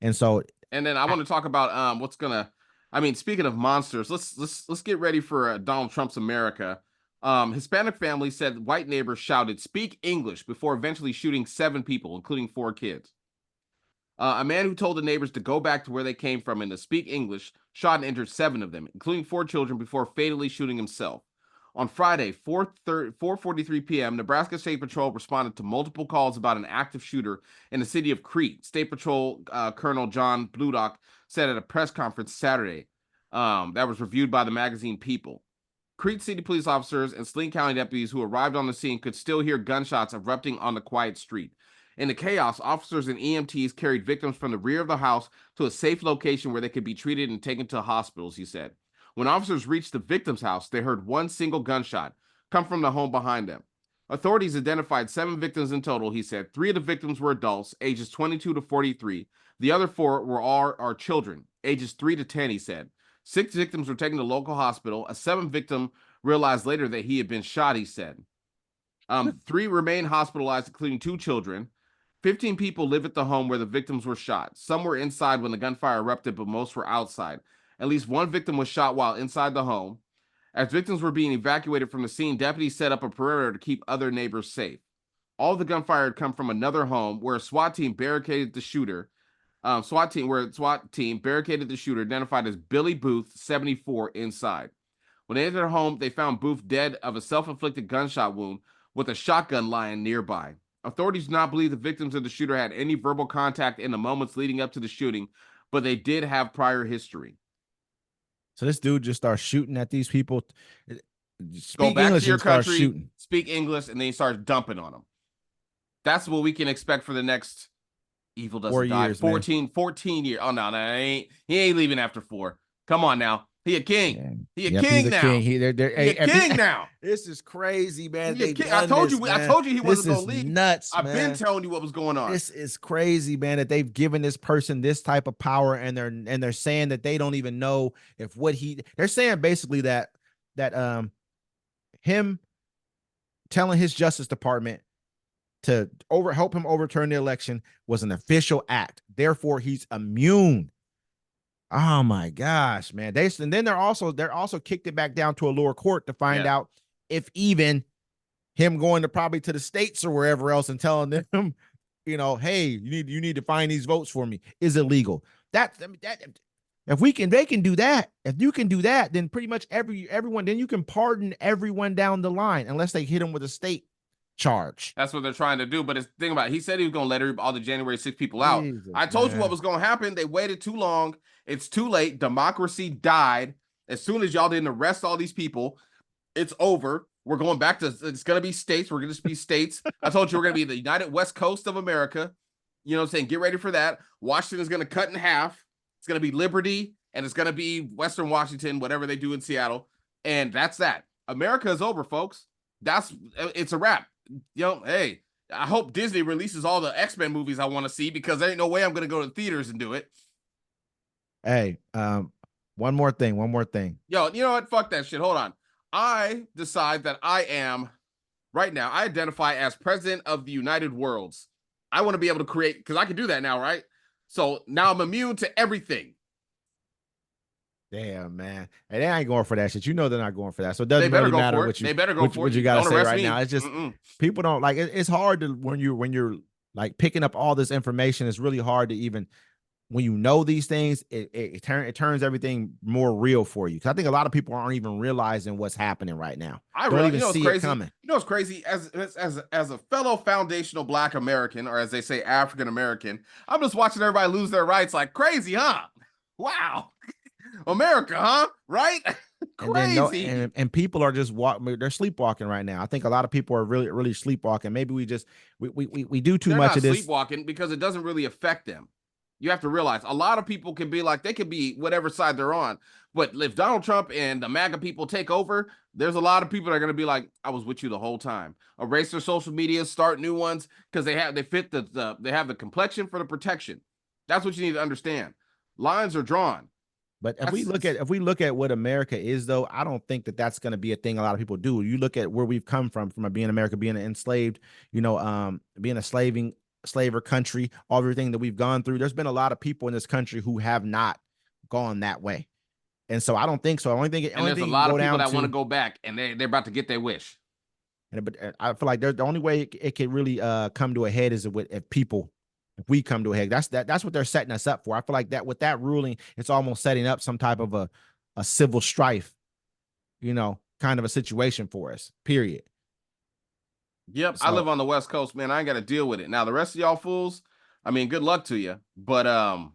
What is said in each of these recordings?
And so, and then I want to talk about what's gonna. I mean, speaking of monsters, let's get ready for Donald Trump's America. Hispanic family said white neighbors shouted "Speak English" before eventually shooting 7 people, including 4 kids. A man who told the neighbors to go back to where they came from and to speak English shot and injured 7 of them, including 4 children, before fatally shooting himself. On Friday, 4:43 p.m., Nebraska State Patrol responded to multiple calls about an active shooter in the city of Crete. State Patrol Colonel John Bolduc said at a press conference Saturday that was reviewed by the magazine People. Crete City police officers and Celine County deputies who arrived on the scene could still hear gunshots erupting on the quiet street. In the chaos, officers and EMTs carried victims from the rear of the house to a safe location where they could be treated and taken to hospitals, he said. When officers reached the victim's house, they heard one single gunshot come from the home behind them. Authorities identified 7 victims in total, he said. 3 of the victims were adults, ages 22 to 43. The other 4 were all children, ages 3 to 10, he said. 6 victims were taken to local hospital. A 7th victim realized later that he had been shot, he said. 3 remain hospitalized, including 2 children. 15 people live at the home where the victims were shot. Some were inside when the gunfire erupted, but most were outside. At least 1 victim was shot while inside the home. As victims were being evacuated from the scene, deputies set up a perimeter to keep other neighbors safe. All the gunfire had come from another home where a SWAT team barricaded the shooter. SWAT team barricaded the shooter, identified as Billy Booth, 74, inside. When they entered the home, they found Booth dead of a self-inflicted gunshot wound with a shotgun lying nearby. Authorities do not believe the victims of the shooter had any verbal contact in the moments leading up to the shooting, but they did have prior history. So this dude just starts shooting at these people. Go back to your country, speak English, and then he starts dumping on them. That's what we can expect for the next Evil Doesn't 4 Die. years, 14 years. Oh, no, he ain't leaving after 4. Come on now. He a king. Yeah. He a king now. King. He a king now. This is crazy, man. I told you he wasn't going to leave. Nuts, I've been telling you what was going on. This is crazy, man, that they've given this person this type of power, and they're saying that they don't even know if they're saying basically that him telling his Justice Department to help him overturn the election was an official act. Therefore, he's immune. Oh my gosh, man. And then they're also kicked it back down to a lower court to find out if even him going to probably to the states or wherever else and telling them, hey, you need to find these votes for me is illegal. If they can do that, if you can do that, then pretty much everyone, then you can pardon everyone down the line unless they hit them with a state charge. That's what they're trying to do. But think about it. He said he was going to let all the January 6 people out. I told you what was going to happen. They waited too long. It's too late. Democracy died. As soon as y'all didn't arrest all these people, it's over. We're going back to, it's going to be states. We're going to just be states. I told you we're going to be the United West Coast of America. You know what I'm saying? Get ready for that. Washington is going to cut in half. It's going to be Liberty, and it's going to be Western Washington, whatever they do in Seattle. And that's that. America is over, folks. It's a wrap. Hey, I hope Disney releases all the X-Men movies I want to see, because there ain't no way I'm going to go to the theaters and do it. Hey, one more thing. Yo, you know what? Fuck that shit. Hold on. I decide that I identify as president of the United Worlds. I want to be able to create, because I can do that now, right? So now I'm immune to everything. Damn, man. And they ain't going for that shit. They're not going for that. So it doesn't really matter what you got to say right now. It's just people don't like it. It's hard to when you're like picking up all this information. It's really hard to even when you know these things. It turns everything more real for you. Because I think a lot of people aren't even realizing what's happening right now. I don't even see it coming. You know what's crazy? As a fellow foundational Black American, or as they say African American, I'm just watching everybody lose their rights like crazy, huh? Wow. America, huh? Right? Crazy. And people are just they're sleepwalking right now. I think a lot of people are really, really sleepwalking. Maybe we do too much of this. Sleepwalking because it doesn't really affect them. You have to realize a lot of people can be like, they could be whatever side they're on. But if Donald Trump and the MAGA people take over, there's a lot of people that are going to be like, I was with you the whole time. Erase their social media, start new ones, because they have the complexion for the protection. That's what you need to understand. Lines are drawn. But if we look at what America is, though, I don't think that that's going to be a thing a lot of people do. You look at where we've come from being America, being enslaved, being a slaver country, everything that we've gone through. There's been a lot of people in this country who have not gone that way. And so I don't think so. And there's a You can lot go of people down that want to to, go back, and they're about to get their wish. but I feel like the only way it could really come to a head is if we come to a head. That's what they're setting us up for. I feel like that with that ruling, it's almost setting up some type of a civil strife, kind of a situation for us. Period. Yep, I live So on the West Coast, man. I ain't got to deal with it. Now the rest of y'all fools, I mean, good luck to you. But yeah,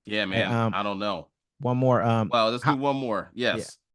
hey, man, I don't know. one more. Well, let's do How, one more. yeah, Yes.